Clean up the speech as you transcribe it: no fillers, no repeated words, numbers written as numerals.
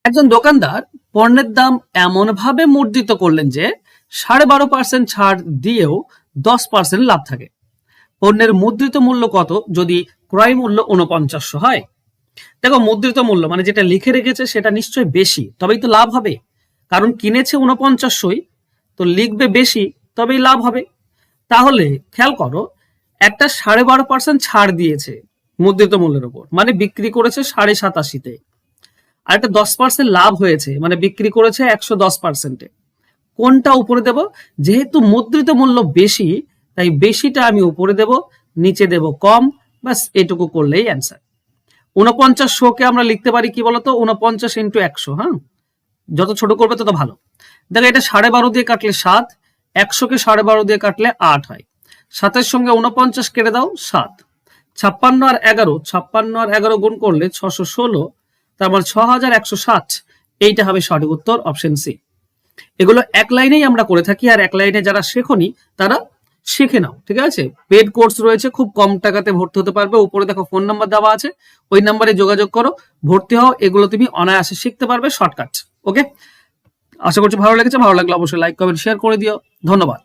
একজন দোকানদার পণ্যের দাম এমন ভাবে মুদ্রিত করলেন যে 12.5% ছাড় দিয়েও 10% লাভ থাকে। পণ্যের মুদ্রিত মূল্য কত যদি ক্রয় মূল্য 49 হয়? দেখো, মুদ্রিত মূল্য মানে যেটা লিখে রেখেছে সেটা নিশ্চয়ই বেশি, তবেই তো লাভ হবে। কারণ কিনেছে 49, তো লিখবে বেশি, তবেই লাভ হবে। তাহলে খেয়াল করো, একটা 12.5% ছাড় দিয়েছে মুদ্রিত মূল্যের উপর, মানে বিক্রি করেছে 87.5-তে। আর একটা 10% লাভ হয়েছে, মানে বিক্রি করেছে 110%-এ। কোনটা উপরে দেব? যেহেতু মুদ্রিত মূল্য বেশি, তাই বেশিটা আমি উপরে দেব, নিচে দেব কম। বাস এটুকু করলেই অ্যান্সার। 49কে আমরা লিখতে পারি কি বলতো, 49 × 100। হ্যাঁ, যত ছোট করবে তত ভালো। দেখো, এটা 12.5 দিয়ে কাটলে 7, 100কে 12.5 দিয়ে কাটলে 8 হয়। 7-এর সঙ্গে 49 কেটে দাও, 7। 56 আর 11, 56 আর 11 গুণ করলে 616, তার মানে 6160। এইটা হবে সঠিক উত্তর, অপশন সি। এগুলো এক লাইনেই আমরা করে থাকি, আর এক লাইনে যারা শেখনি তারা শিখে নাও, ঠিক আছে? পেড কোর্স রয়েছে, খুব কম টাকাতে ভর্তি হতে পারবে। উপরে দেখো ফোন নাম্বার দেওয়া আছে, ওই নাম্বারে যোগাযোগ করো, ভর্তি হও। এগুলো তুমি অনায়াসে শিখতে পারবে, শর্টকাট। ওকে, আশা করছি ভালো লেগেছে। ভালো লাগলে অবশ্যই লাইক, কমেন্ট, শেয়ার করে দিও। ধন্যবাদ।